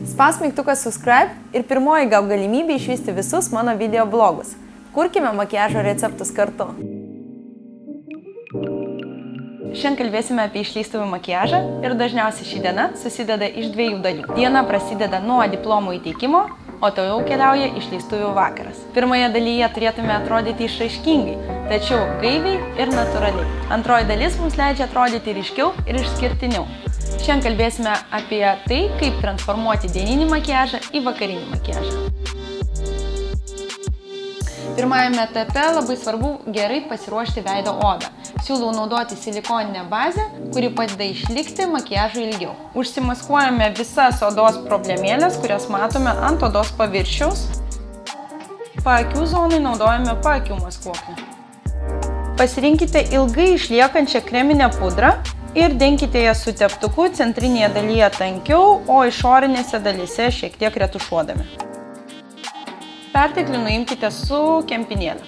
Spausk mygtuką subscribe ir pirmoji gauk galimybę išvysti visus mano video blogus. Kurkime makiažo receptus kartu. Šiandien kalbėsime apie išleistuvių makiažą ir dažniausiai ši diena susideda iš dviejų dalių. Diena prasideda nuo diplomų įteikimo, o toliau keliauja išleistuvių vakaras. Pirmoje dalyje turėtume atrodyti išraiškingai, tačiau gaiviai ir natūraliai. Antroji dalis mums leidžia atrodyti ryškiau ir išskirtiniau. Šiandien kalbėsime apie tai, kaip transformuoti dieninį makiažą į vakarinį makiažą. Pirmajame etape labai svarbu gerai pasiruošti veido odą. Siūlau naudoti silikoninę bazę, kuri padeda išlikti makiažui ilgiau. Užsimaskuojame visas odos problemėlės, kurias matome ant odos paviršiaus. Paakių zonai naudojame paakių maskuoklį. Pasirinkite ilgai išliekančią kreminę pudrą ir denkite ją su teptuku centrinėje dalyje tankiau, o išorinėse dalyse šiek tiek retušuodami. Perteklį nuimkite su kempinėle.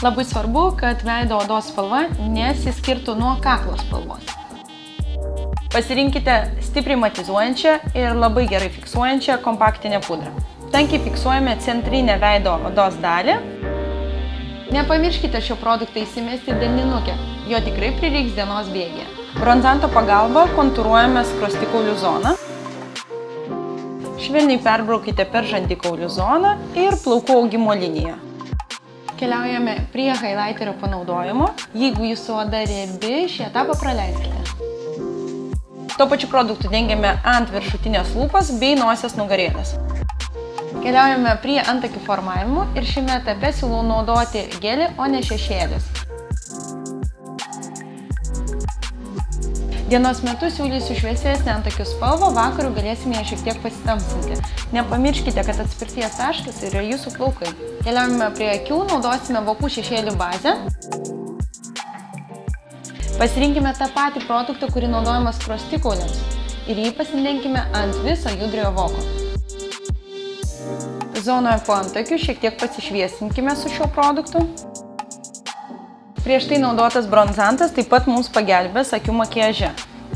Labai svarbu, kad veido odos spalva nesiskirtų nuo kaklo spalvos. Pasirinkite stipriai matizuojančią ir labai gerai fiksuojančią kompaktinę pudrą. Tankiai fiksuojame centrinę veido odos dalį. Nepamirškite šio produktą įsimesti delninukę, jo tikrai prireiks dienos bėgyje. Bronzanto pagalba kontūruojame skruostikaulių zoną. Švelniai perbraukite per žandikaulių zoną ir plaukų augimo liniją. Keliaujame prie highlighterio panaudojimo. Jeigu jūsų oda riebi, šį etapą praleiskite. Tuo pačiu produktu dengiame ant viršutinės lūpos bei nosies nugarėlės. Keliaujame prie antakių formavimo ir šiame etape siūlau naudoti gelį, o ne šešėlius. Dienos metu siūlysiu šviesesnę antakių spalvą, vakarų galėsime ją šiek tiek pasitamsinti. Nepamirškite, kad atspirties taškas yra jūsų plaukai. Keliaujame prie akių, naudosime vokų šešėlių bazę. Pasirinkime tą patį produktą, kurį naudojame skruostikauliams, ir jį pasidenkime ant viso judriojo voko. Zonoje po antakių šiek tiek pasišviesinkime su šiuo produktu. Prieš tai naudotas bronzantas taip pat mums pagelbės akių makiaže.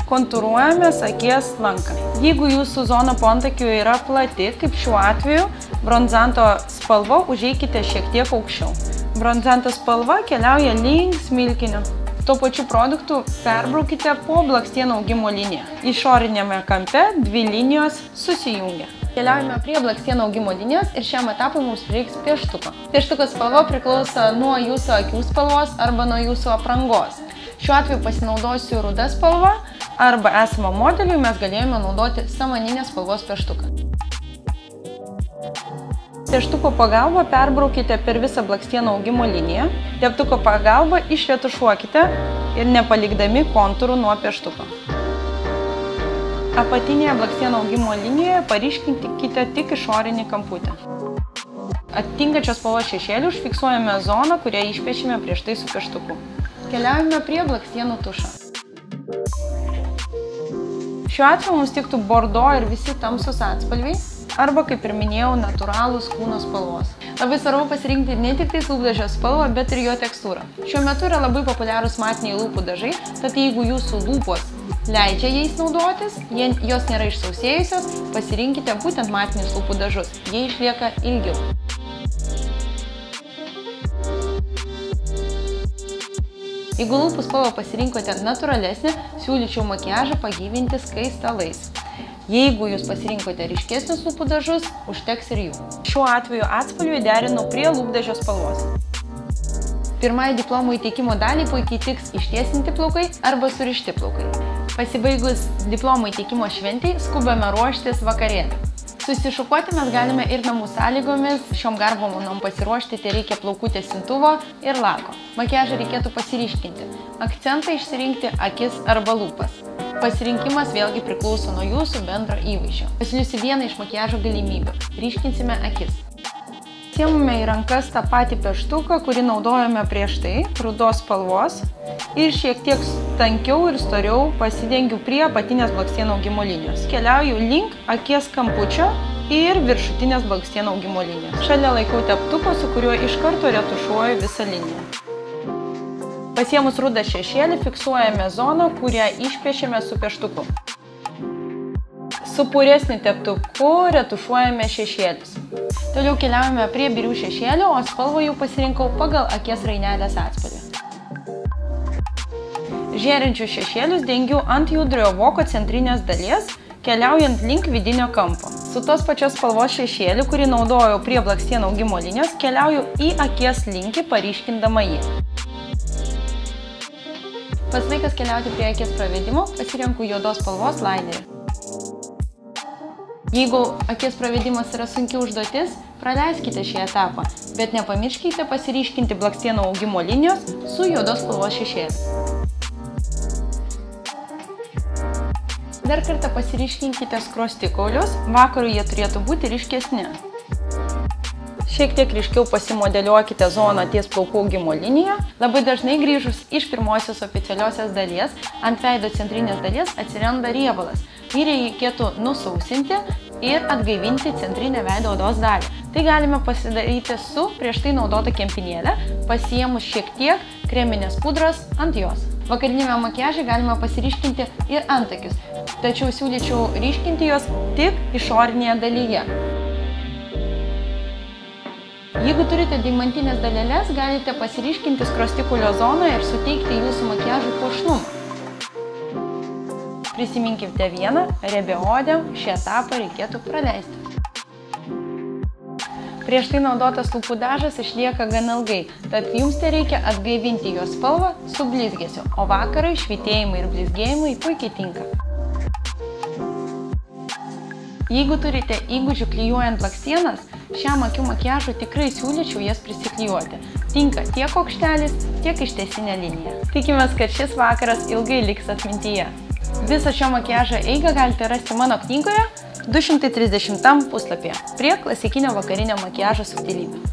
Kontūruojame akies lanką. Jeigu jūsų zona po antakių yra plati, kaip šiuo atveju, bronzanto spalva užeikite šiek tiek aukščiau. Bronzanto spalva keliauja link smilkinio. Tuo pačiu produktu perbraukite po blakstienų augimo liniją. Išorinėme kampe dvi linijos susijungia. Keliaujame prie blakstienų augimo linijos ir šiam etapui mums prireiks pieštuko. Pieštuko spalva priklauso nuo jūsų akių spalvos arba nuo jūsų aprangos. Šiuo atveju pasinaudosiu ruda spalva arba esamą modeliui mes galėjome naudoti samaninės spalvos pieštuką. Pieštuko pagalba perbraukite per visą blakstienų augimo liniją. Teptuko pagalba išretušuokite ir nepalikdami kontūrų nuo pieštuko. Apatinėje blakstienų augimo linijoje paryškinkite tik išorinį kamputį. Atitinkančios spalvos šešėlių užfiksuojame zoną, kurią išpiešime prieš tai su pieštuku. Keliaujame prie blakstienų tušo. Šiuo atveju mums tiktų bordo ir visi tamsūs atspalviai, arba, kaip ir minėjau, natūralūs kūno spalvos. Labai svarbu pasirinkti ne tik lūpdažio spalvą, bet ir jo tekstūrą. Šiuo metu yra labai populiarūs matiniai lūpų dažai, tad jeigu jūsų lūpos leidžia jais naudotis, jos nėra išsausėjusios, pasirinkite būtent matinius lūpų dažus, jie išlieka ilgiau. Jeigu lūpų spalvą pasirinkote natūralesnį, siūlyčiau makiažą pagyvinti skaistalais. Jeigu jūs pasirinkote ryškesnius lūpų dažus, užteks ir jų. Šiuo atveju atspalvį derinu prie lūpdažio spalvos. Pirmąjį diplomų įteikimo dalį puikiai tiks ištiesinti plaukai arba surišti plaukai. Pasibaigus diplomų įteikimo šventei, skubame ruoštis vakarėlį. Susišukuoti mes galime ir namų sąlygomis, šiom garbomonom pasiruošti reikia plaukų tiesintuvo ir lako. Makiažą reikėtų pasiryškinti. Akcentą išsirinkti akis arba lūpas. Pasirinkimas vėlgi priklauso nuo jūsų bendro įvaizdžio. Pasiūlysiu vieną iš makiažo galimybių. Ryškinsime akis. Siemame į rankas tą patį pieštuką, kurį naudojame prieš tai, rudos spalvos, ir šiek tiek tankiau ir storiau pasidengiu prie apatinės blakstienų augimo linijos. Keliauju link akies kampučio ir viršutinės blakstienų augimo linijos. Šalia laikau teptuko, su kuriuo iš karto retušuoju visą liniją. Pasiėmus rudą šešėlį, fiksuojame zoną, kurią išpiešėme su pieštuku. Su puresniu teptuku retušuojame šešėlius. Toliau keliaujame prie birių šešėlių, o spalvą jau pasirinkau pagal akies rainelės atspalvį. Žėrinčius šešėlius dengiu ant judriojo voko centrinės dalies, keliaujant link vidinio kampo. Su tos pačios spalvos šešėliu, kurį naudojau prie blakstienų augimo linijos, keliauju į akies linkį, paryškindama jį. Pats laikas keliauti prie akies pravedimo, pasirenku juodos spalvos lainerį. Jeigu akies pravedimas yra sunki užduotis, praleiskite šį etapą, bet nepamirškite pasiryškinti blakstienų augimo linijos su juodos spalvos šešėliu. Dar kartą pasiryškinkite skruostikaulius, vakarui jie turėtų būti ryškesni. Šiek tiek ryškiau pasimodeliuokite zoną ties plaukų augimo linijoje. Labai dažnai grįžus iš pirmosios oficialiosios dalies, ant veido centrinės dalies atsiranda riebalas. Jį reikėtų nusausinti ir atgaivinti centrinę veido odos dalį. Tai galime pasidaryti su prieš tai naudota kempinėle, pasiėmus šiek tiek kreminės pudros ant jos. Vakarinėme makiaže galima pasiryškinti ir antakius, tačiau siūlyčiau ryškinti juos tik išorinėje dalyje. Jeigu turite deimantinės daleles, galite pasiryškinti skruostikulio zoną ir suteikti jūsų makiažui puošnumą. Prisiminkite vieną, riebiaodėm šį etapą reikėtų praleisti. Prieš tai naudotas lūpų dažas išlieka gan ilgai, tad jums tereikia atgaivinti jo spalvą su blizgesiu, o vakarai švytėjimai ir blizgėjimai puikiai tinka. Jeigu turite įgūdžių klijuojant blakstienas, šiam akių makiažui tikrai siūlyčiau jas prisiklijuoti. Tinka tiek aukštelis, tiek ištiesinė linija. Tikimės, kad šis vakaras ilgai liks atmintyje. Visą šio makiažo eigą galite rasti mano knygoje 230 puslapyje prie klasikinio vakarinio makiažo subtilybių.